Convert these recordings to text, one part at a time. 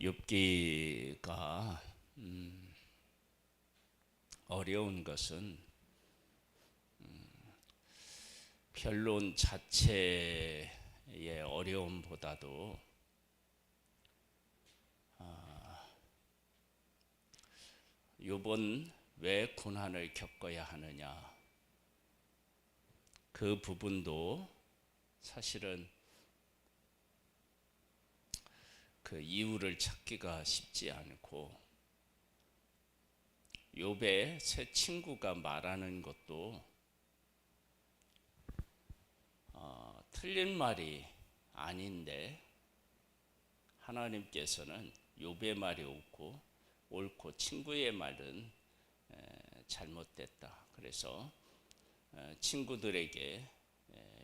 욥기가 어려운 것은 변론 자체의 어려움보다도 욥은 왜 고난을 겪어야 하느냐, 그 부분도 사실은 그 이유를 찾기가 쉽지 않고, 욥의 세 친구가 말하는 것도 틀린 말이 아닌데 하나님께서는 욥의 말이 옳고 친구의 말은 잘못됐다. 그래서 친구들에게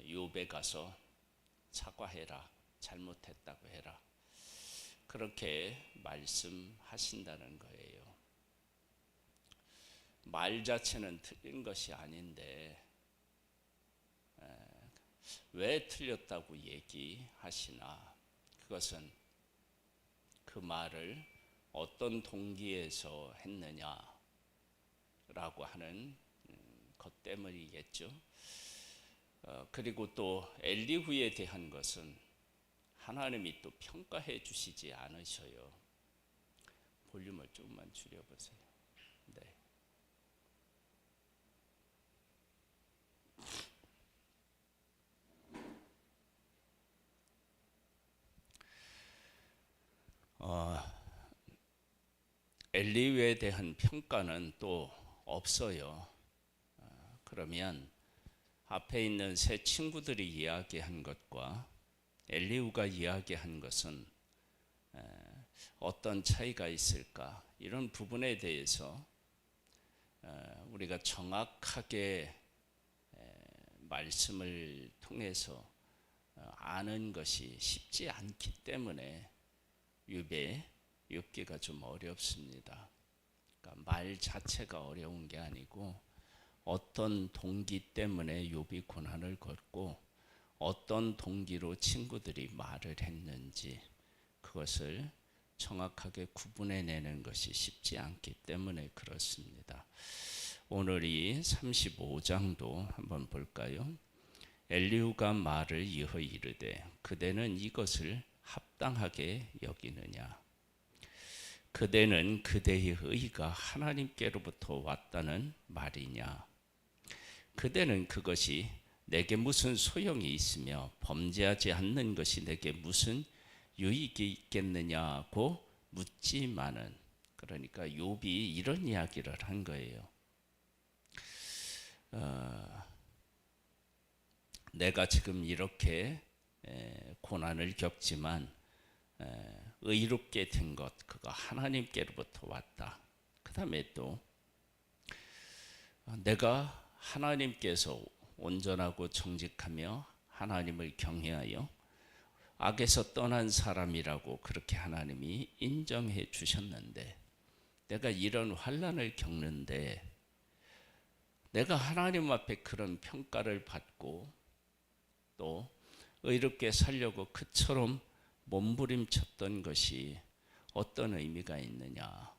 욥에 가서 사과해라, 잘못했다고 해라, 그렇게 말씀하신다는 거예요. 말 자체는 틀린 것이 아닌데 왜 틀렸다고 얘기하시나, 그것은 그 말을 어떤 동기에서 했느냐라고 하는 것 때문이겠죠. 그리고 또 엘리후에 대한 것은 하나님이 또 평가해 주시지 않으셔요. 볼륨을 조금만 줄여보세요. 네. 엘리후에 대한 평가는 또 없어요. 그러면 앞에 있는 세 친구들이 이야기한 것과 엘리후가 이야기한 것은 어떤 차이가 있을까? 이런 부분에 대해서 우리가 정확하게 말씀을 통해서 아는 것이 쉽지 않기 때문에 욥기가 좀 어렵습니다. 그러니까 말 자체가 어려운 게 아니고 어떤 동기 때문에 욥이 고난을 겪고 어떤 동기로 친구들이 말을 했는지, 그것을 정확하게 구분해내는 것이 쉽지 않기 때문에 그렇습니다. 오늘 이 35장도 한번 볼까요? 엘리후가 말을 이어 이르되 그대는 이것을 합당하게 여기느냐? 그대는 그대의 의가 하나님께로부터 왔다는 말이냐? 그대는 그것이 내게 무슨 소용이 있으며 범죄하지 않는 것이 내게 무슨 유익이 있겠느냐고 묻지만은, 그러니까 욥이 이런 이야기를 한 거예요. 내가 지금 이렇게 고난을 겪지만 의롭게 된 것, 그거 하나님께로부터 왔다. 그 다음에 또 내가 하나님께서 온전하고 정직하며 하나님을 경외하여 악에서 떠난 사람이라고 그렇게 하나님이 인정해 주셨는데, 내가 이런 환난을 겪는데 내가 하나님 앞에 그런 평가를 받고 또 의롭게 살려고 그처럼 몸부림쳤던 것이 어떤 의미가 있느냐,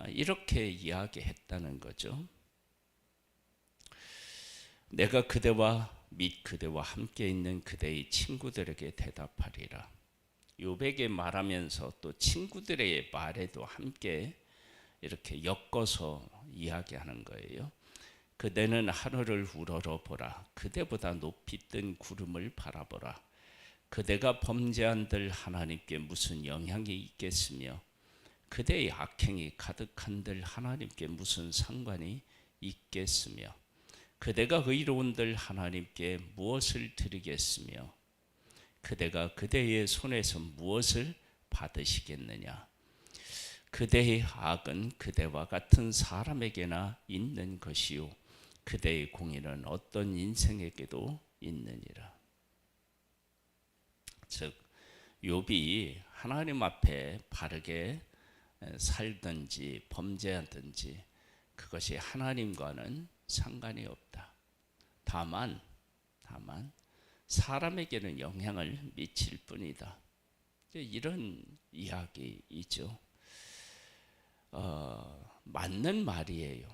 이렇게 이야기했다는 거죠. 내가 그대와 및 그대와 함께 있는 그대의 친구들에게 대답하리라. 욥에게 말하면서 또 친구들의 말에도 함께 이렇게 엮어서 이야기하는 거예요. 그대는 하늘을 우러러보라. 그대보다 높이 뜬 구름을 바라보라. 그대가 범죄한들 하나님께 무슨 영향이 있겠으며 그대의 악행이 가득한들 하나님께 무슨 상관이 있겠으며 그대가 의로운들 하나님께 무엇을 드리겠으며 그대가 그대의 손에서 무엇을 받으시겠느냐? 그대의 악은 그대와 같은 사람에게나 있는 것이요 그대의 공의는 어떤 인생에게도 있느니라. 즉 욥이 하나님 앞에 바르게 살든지 범죄하든지 그것이 하나님과는 상관이 없다. 다만 사람에게는 영향을 미칠 뿐이다. 이런 이야기이죠. 맞는 말이에요.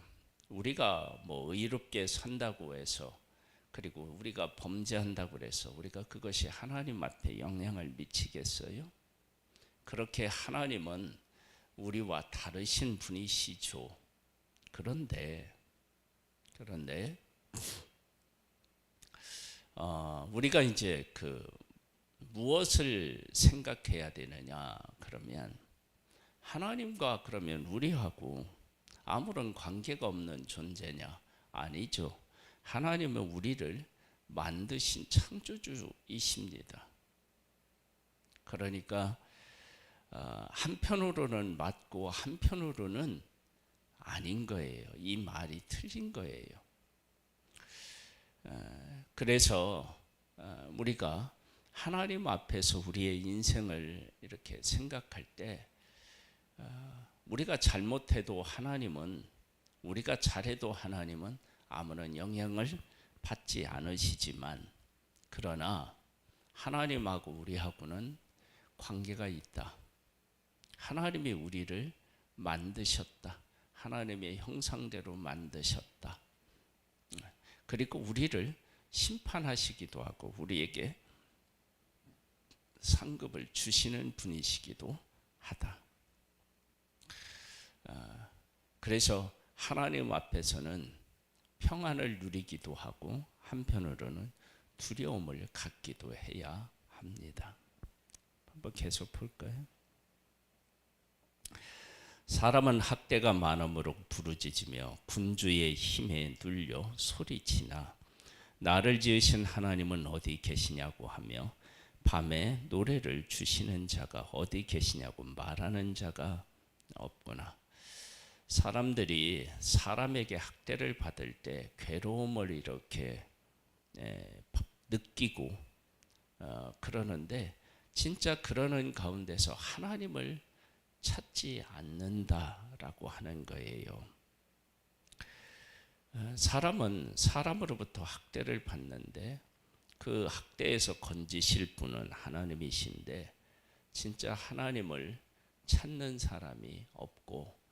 우리가 뭐 의롭게 산다고 해서, 그리고 우리가 범죄한다고 해서 우리가 그것이 하나님 앞에 영향을 미치겠어요? 그렇게 하나님은 우리와 다르신 분이시죠. 그런데 우리가 이제 무엇을 생각해야 되느냐 그러면, 하나님과 그러면 우리하고 아무런 관계가 없는 존재냐? 아니죠. 하나님은 우리를 만드신 창조주이십니다. 그러니까 한편으로는 맞고 한편으로는 아닌 거예요. 이 말이 틀린 거예요. 그래서 우리가 하나님 앞에서 우리의 인생을 이렇게 생각할 때, 우리가 잘못해도 하나님은, 우리가 잘해도 하나님은 아무런 영향을 받지 않으시지만, 그러나 하나님하고 우리하고는 관계가 있다. 하나님이 우리를 만드셨다. 하나님의 형상대로 만드셨다. 그리고 우리를 심판하시기도 하고 우리에게 상급을 주시는 분이시기도 하다. 그래서 하나님 앞에서는 평안을 누리기도 하고 한편으로는 두려움을 갖기도 해야 합니다. 한번 계속 볼까요? 사람은 학대가 많음으로 부르짖으며 군주의 힘에 눌려 소리치나 나를 지으신 하나님은 어디 계시냐고 하며 밤에 노래를 주시는 자가 어디 계시냐고 말하는 자가 없구나. 사람들이 사람에게 학대를 받을 때 괴로움을 이렇게 느끼고 그러는데, 진짜 그러는 가운데서 하나님을 찾지 않는다라고 하는 거예요. 사람은 사람으로부터 학대를 받는데 그 학대에서 건지실 분은 하나님이신데, 진짜 하나님을 찾는 사람이 없고,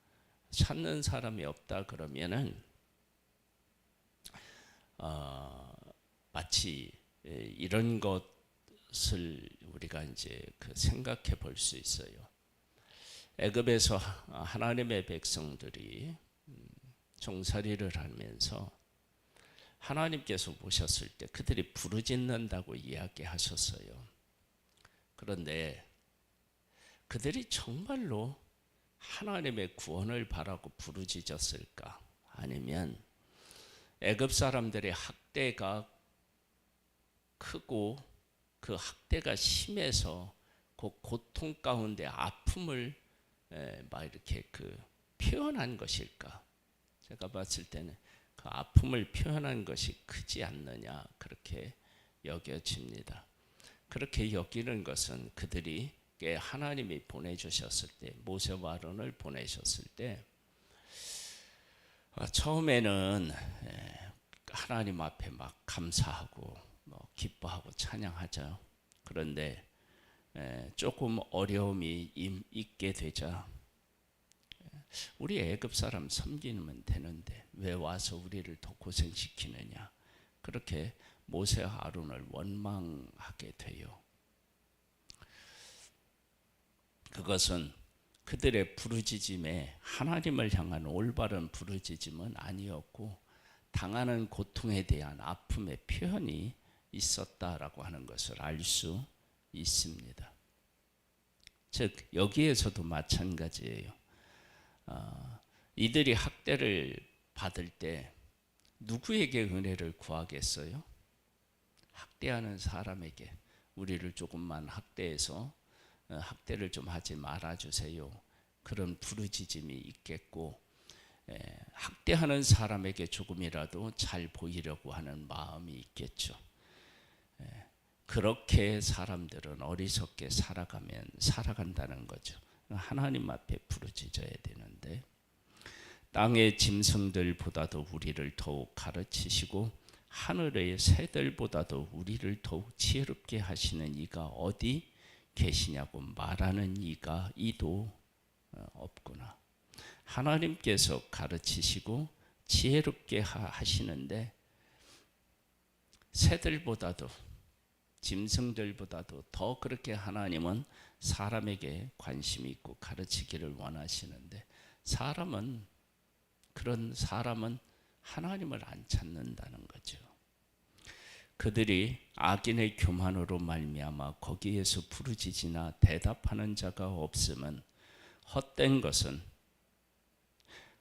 찾는 사람이 없다 그러면은 마치 이런 것을 우리가 이제 생각해 볼 수 있어요. 애굽에서 하나님의 백성들이 종살이를 하면서 하나님께서 보셨을 때 그들이 부르짖는다고 이야기하셨어요. 그런데 그들이 정말로 하나님의 구원을 바라고 부르짖었을까? 아니면 애굽 사람들의 학대가 크고 그 학대가 심해서 그 고통 가운데 아픔을 막 이렇게 표현한 것일까? 제가 봤을 때는 그 아픔을 표현한 것이 크지 않느냐, 그렇게 여겨집니다. 그렇게 여기는 것은 그들이 하나님이 보내주셨을 때, 모세와 아론을 보내셨을 때 처음에는 하나님 앞에 막 감사하고 기뻐하고 찬양하죠. 그런데 조금 어려움이 있게 되자, 우리 애굽 사람 섬기면 되는데 왜 와서 우리를 더 고생시키느냐, 그렇게 모세와 아론을 원망하게 돼요. 그것은 그들의 부르짖음에 하나님을 향한 올바른 부르짖음은 아니었고, 당하는 고통에 대한 아픔의 표현이 있었다라고 하는 것을 알 수 있습니다. 즉 여기에서도 마찬가지예요. 이들이 학대를 받을 때 누구에게 은혜를 구하겠어요? 학대하는 사람에게 우리를 조금만 학대해서 학대를 좀 하지 말아주세요, 그런 부르짖음이 있겠고, 학대하는 사람에게 조금이라도 잘 보이려고 하는 마음이 있겠죠. 그렇게 사람들은 어리석게 살아간다는 거죠. 하나님 앞에 부르짖어야 되는데, 땅의 짐승들보다도 우리를 더욱 가르치시고 하늘의 새들보다도 우리를 더욱 지혜롭게 하시는 이가 어디 계시냐고 말하는 이도 없구나. 하나님께서 가르치시고 지혜롭게 하시는데 새들보다도 짐승들보다도 더 그렇게 하나님은 사람에게 관심이 있고 가르치기를 원하시는데 그런 사람은 하나님을 안 찾는다는 거죠. 그들이 악인의 교만으로 말미암아 거기에서 부르짖으나 대답하는 자가 없음은 헛된 것은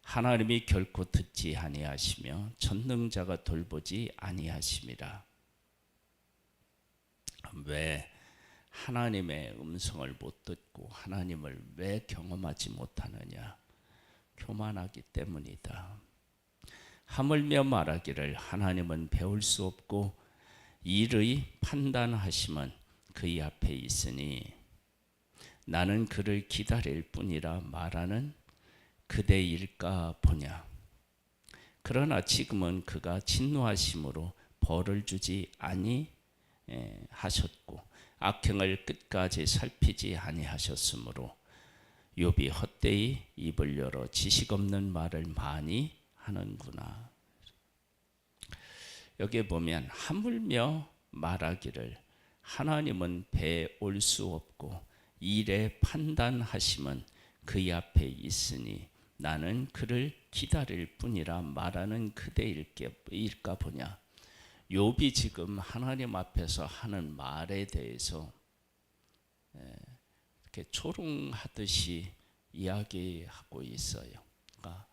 하나님이 결코 듣지 아니하시며 전능자가 돌보지 아니하심이라. 왜 하나님의 음성을 못 듣고 하나님을 왜 경험하지 못하느냐? 교만하기 때문이다. 하물며 말하기를 하나님은 배울 수 없고 일의 판단하심은 그의 앞에 있으니 나는 그를 기다릴 뿐이라 말하는 그대일까 보냐. 그러나 지금은 그가 진노하심으로 벌을 주지 아니하셨고 악행을 끝까지 살피지 아니하셨으므로 욥이 헛되이 입을 열어 지식 없는 말을 많이 하는구나. 여기에 보면 하물며 말하기를 하나님은 배올 수 없고 일의 판단하심은 그의 앞에 있으니 나는 그를 기다릴 뿐이라 말하는 그대일까 보냐. 욥이 지금 하나님 앞에서 하는 말에 대해서 이렇게 조롱하듯이 이야기하고 있어요. 그러니까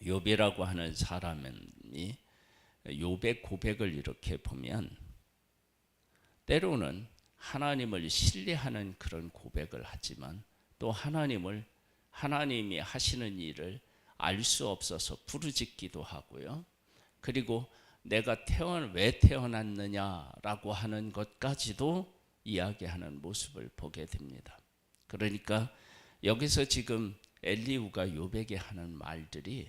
욥이라고 하는 사람이 욥의 고백을 이렇게 보면 때로는 하나님을 신뢰하는 그런 고백을 하지만 또 하나님이 하시는 일을 알 수 없어서 부르짖기도 하고요. 그리고 내가 왜 태어났느냐라고 하는 것까지도 이야기하는 모습을 보게 됩니다. 그러니까 여기서 지금 엘리후가 욥에게 하는 말들이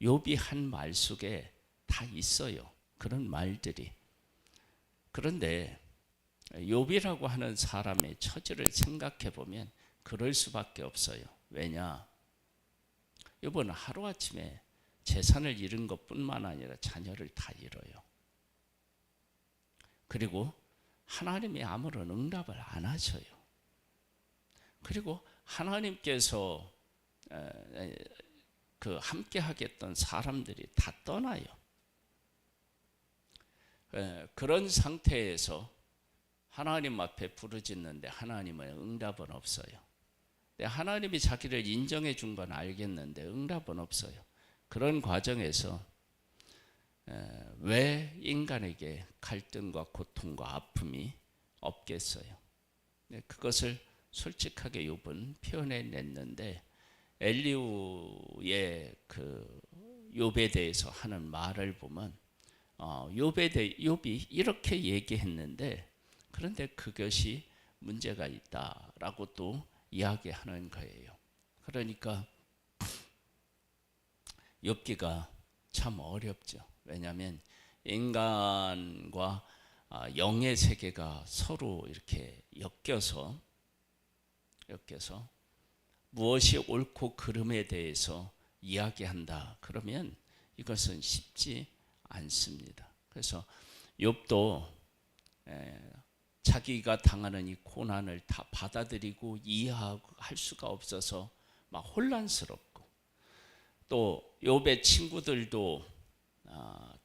욥이 한 말 속에 다 있어요. 그런 말들이. 그런데 욥이라고 하는 사람의 처지를 생각해 보면 그럴 수밖에 없어요. 왜냐? 욥은 하루아침에 재산을 잃은 것뿐만 아니라 자녀를 다 잃어요. 그리고 하나님이 아무런 응답을 안 하셔요. 그리고 하나님께서 그 함께 하겠던 사람들이 다 떠나요. 그런 상태에서 하나님 앞에 부르짖는데 하나님의 응답은 없어요. 하나님이 자기를 인정해 준 건 알겠는데 응답은 없어요. 그런 과정에서 왜 인간에게 갈등과 고통과 아픔이 없겠어요? 그것을 솔직하게 욥은 표현해냈는데 엘리후의 그 욥에 대해서 하는 말을 보면 욥이 이렇게 얘기했는데 그런데 그것이 문제가 있다라고 또 이야기하는 거예요. 그러니까 욥기가 참 어렵죠. 왜냐하면 인간과 영의 세계가 서로 이렇게 엮여서 무엇이 옳고 그름에 대해서 이야기한다. 그러면 이것은 쉽지 않습니다. 그래서 욥도 자기가 당하는 이 고난을 다 받아들이고 이해할 수가 없어서 막 혼란스럽고 또 욥의 친구들도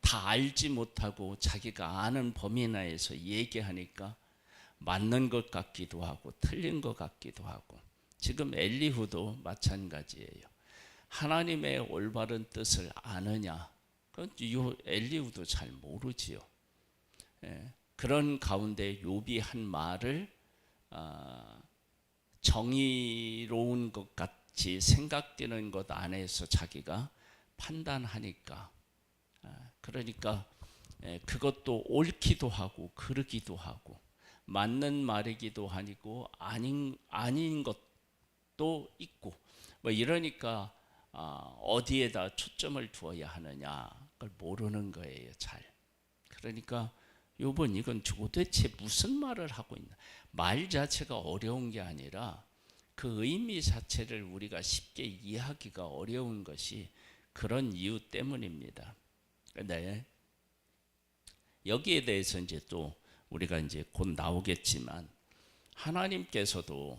다 알지 못하고 자기가 아는 범위 내에서 얘기하니까 맞는 것 같기도 하고 틀린 것 같기도 하고 지금 엘리후도 마찬가지예요. 하나님의 올바른 뜻을 아느냐? 그건 엘리후도 잘 모르지요. 그런 가운데 욥이 한 말을 정의로운 것 같이 생각되는 것 안에서 자기가 판단하니까 그러니까 그것도 옳기도 하고 그르기도 하고 맞는 말이기도 아니고 아닌 것도 있고 뭐 이러니까 어디에다 초점을 두어야 하느냐 그걸 모르는 거예요. 잘. 그러니까 욥은 이건 도대체 무슨 말을 하고 있나? 말 자체가 어려운 게 아니라 그 의미 자체를 우리가 쉽게 이해하기가 어려운 것이 그런 이유 때문입니다. 근데 여기에 대해서 이제 또 우리가 이제 곧 나오겠지만 하나님께서도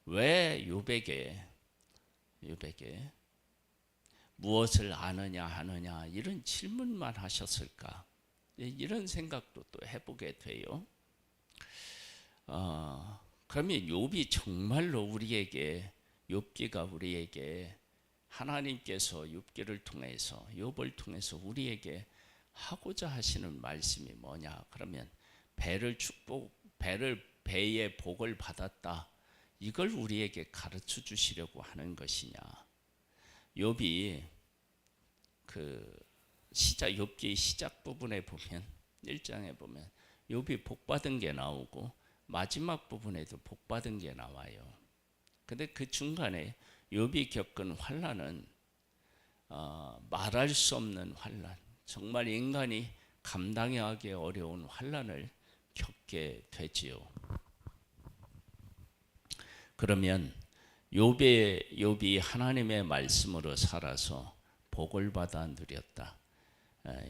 왜 욥에게 무엇을 아느냐 이런 질문만 하셨을까? 이런 생각도 또 해보게 돼요. 그러면 욥이 정말로 우리에게 욥기가 우리에게 하나님께서 욥기를 통해서 욥을 통해서 우리에게 하고자 하시는 말씀이 뭐냐? 그러면 배의 복을 받았다. 이걸 우리에게 가르쳐 주시려고 하는 것이냐? 욥이 욥기 시작 부분에 보면 1장에 보면 욥이 복 받은 게 나오고 마지막 부분에도 복 받은 게 나와요. 근데 그 중간에 욥이 겪은 환난은 말할 수 없는 환난, 정말 인간이 감당하기 어려운 환난을 겪게 되지요. 그러면 욥이 하나님의 말씀으로 살아서 복을 받아 누렸다.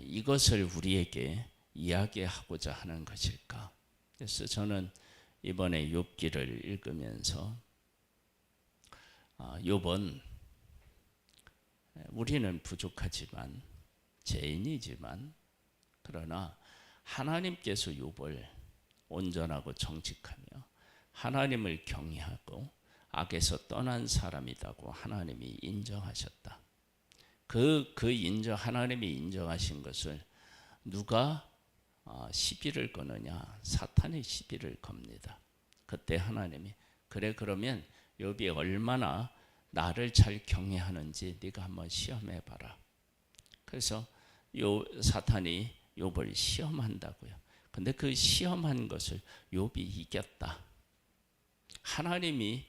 이것을 우리에게 이야기하고자 하는 것일까? 그래서 저는 이번에 욥기를 읽으면서 욥은 우리는 부족하지만 죄인이지만 그러나 하나님께서 욥을 온전하고 정직하며 하나님을 경외하고 악에서 떠난 사람이라고 하나님이 인정하셨다. 하나님이 인정하신 것을 누가 시비를 거느냐? 사탄이 시비를 겁니다. 그때 하나님이 그러면 욥이 얼마나 나를 잘 경외하는지 네가 한번 시험해 봐라. 그래서 사탄이 욥을 시험한다고요. 근데 그 시험한 것을 욥이 이겼다. 하나님이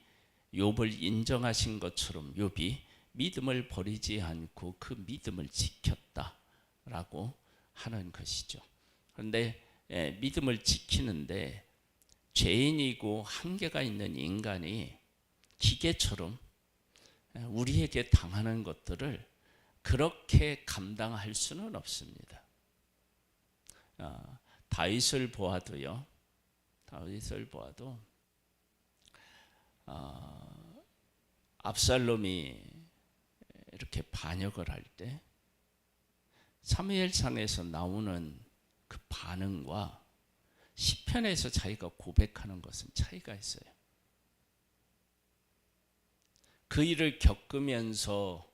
욥을 인정하신 것처럼 욥이 믿음을 버리지 않고 그 믿음을 지켰다라고 하는 것이죠. 그런데 믿음을 지키는데 죄인이고 한계가 있는 인간이 기계처럼 우리에게 당하는 것들을 그렇게 감당할 수는 없습니다. 다윗을 보아도 압살롬이 이렇게 반역을 할 때 사무엘상에서 나오는 그 반응과 시편에서 자기가 고백하는 것은 차이가 있어요. 그 일을 겪으면서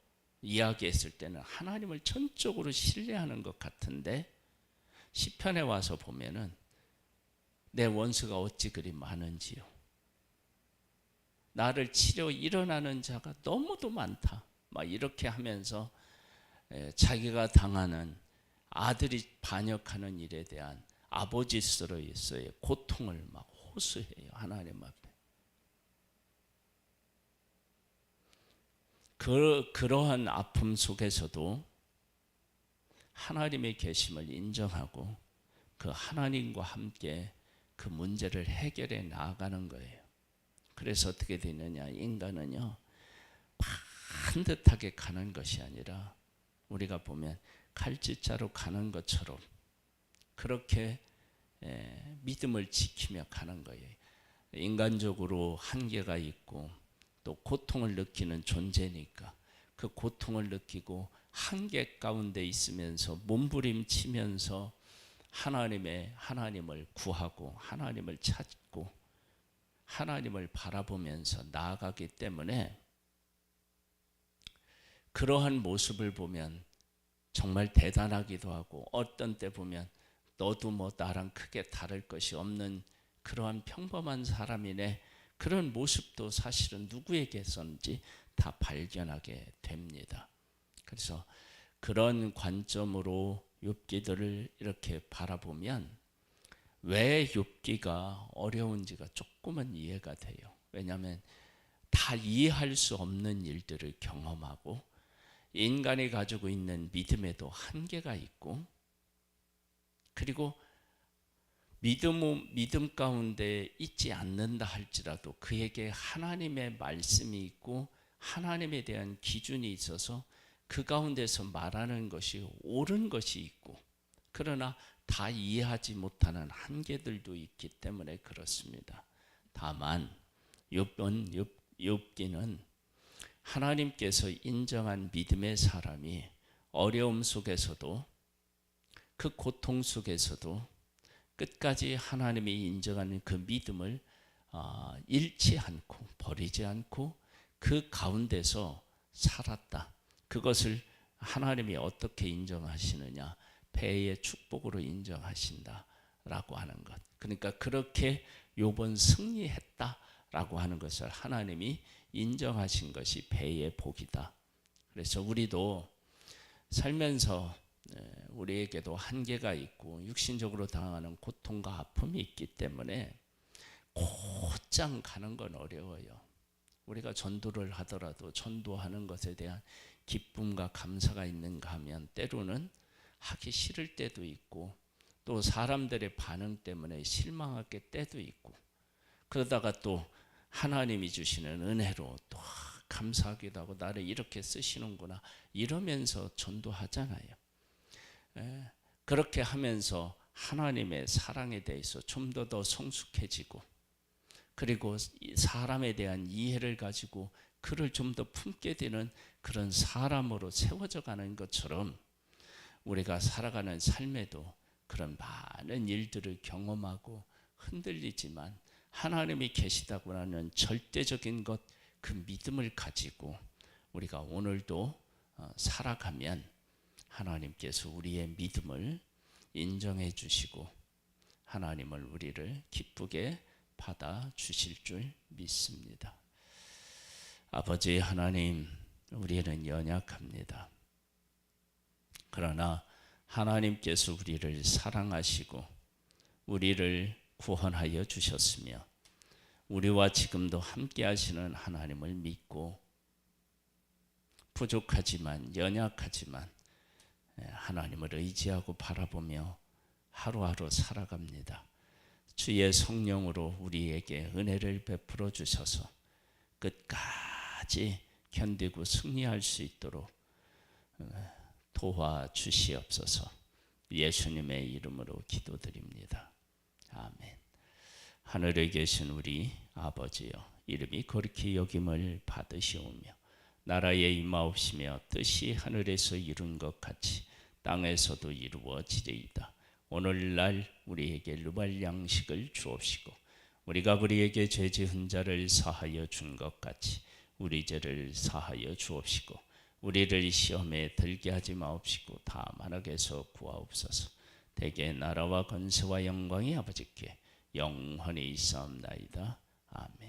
이야기했을 때는 하나님을 전적으로 신뢰하는 것 같은데 시편에 와서 보면은 내 원수가 어찌 그리 많은지요. 나를 치려 일어나는 자가 너무도 많다. 막 이렇게 하면서 자기가 당하는 아들이 반역하는 일에 대한 아버지로서의 고통을 막 호소해요. 하나님 앞에. 그러한 아픔 속에서도 하나님의 계심을 인정하고 그 하나님과 함께 그 문제를 해결해 나아가는 거예요. 그래서 어떻게 되느냐? 인간은요, 반듯하게 가는 것이 아니라 우리가 보면 칼짓자로 가는 것처럼 그렇게 믿음을 지키며 가는 거예요. 인간적으로 한계가 있고 또 고통을 느끼는 존재니까 그 고통을 느끼고 한계 가운데 있으면서 몸부림치면서 하나님을 구하고 하나님을 찾고 하나님을 바라보면서 나아가기 때문에 그러한 모습을 보면 정말 대단하기도 하고 어떤 때 보면 너도 뭐 나랑 크게 다를 것이 없는 그러한 평범한 사람이네, 그런 모습도 사실은 누구에게선지 다 발견하게 됩니다. 그래서 그런 관점으로 욥기들을 이렇게 바라보면 왜 욥기가 어려운지가 조금은 이해가 돼요. 왜냐하면 다 이해할 수 없는 일들을 경험하고 인간이 가지고 있는 믿음에도 한계가 있고 그리고 믿음 가운데 있지 않는다 할지라도 그에게 하나님의 말씀이 있고 하나님에 대한 기준이 있어서 그 가운데서 말하는 것이 옳은 것이 있고, 그러나 다 이해하지 못하는 한계들도 있기 때문에 그렇습니다. 다만 욥기는 하나님께서 인정한 믿음의 사람이 어려움 속에서도 그 고통 속에서도 끝까지 하나님이 인정하는 그 믿음을 잃지 않고 버리지 않고 그 가운데서 살았다. 그것을 하나님이 어떻게 인정하시느냐? 배의 축복으로 인정하신다라고 하는 것. 그러니까 그렇게 욥은 승리했다라고 하는 것을 하나님이 인정하신 것이 배의 복이다. 그래서 우리도 살면서 우리에게도 한계가 있고 육신적으로 당하는 고통과 아픔이 있기 때문에 곧장 가는 건 어려워요. 우리가 전도를 하더라도 전도하는 것에 대한 기쁨과 감사가 있는가 하면 때로는 하기 싫을 때도 있고, 또 사람들의 반응 때문에 실망할 때도 있고, 그러다가 또 하나님이 주시는 은혜로 또 감사하기도 하고 나를 이렇게 쓰시는구나 이러면서 전도하잖아요. 그렇게 하면서 하나님의 사랑에 대해서 좀 더 성숙해지고, 그리고 사람에 대한 이해를 가지고 그를 좀 더 품게 되는 그런 사람으로 세워져 가는 것처럼 우리가 살아가는 삶에도 그런 많은 일들을 경험하고 흔들리지만 하나님이 계시다고 하는 절대적인 것, 그 믿음을 가지고 우리가 오늘도 살아가면 하나님께서 우리의 믿음을 인정해 주시고 하나님을 우리를 기쁘게 받아 주실 줄 믿습니다. 아버지 하나님, 우리는 연약합니다. 그러나 하나님께서 우리를 사랑하시고 우리를 구원하여 주셨으며 우리와 지금도 함께 하시는 하나님을 믿고 부족하지만 연약하지만 하나님을 의지하고 바라보며 하루하루 살아갑니다. 주의 성령으로 우리에게 은혜를 베풀어 주셔서 끝까지 견디고 승리할 수 있도록 도와주시옵소서. 예수님의 이름으로 기도드립니다. 아멘. 하늘에 계신 우리 아버지여, 이름이 거룩히 여김을 받으시오며 나라의 임하옵시며 뜻이 하늘에서 이룬 것 같이 땅에서도 이루어지리이다. 오늘날 우리에게 누발 양식을 주옵시고 우리가 우리에게 죄 지은 자를 사하여 준 것 같이 우리 죄를 사하여 주옵시고 우리를 시험에 들게 하지 마옵시고 다만 악에서 구하옵소서. 대개 나라와 권세와 영광이 아버지께 영원히 있사옵나이다. 아멘.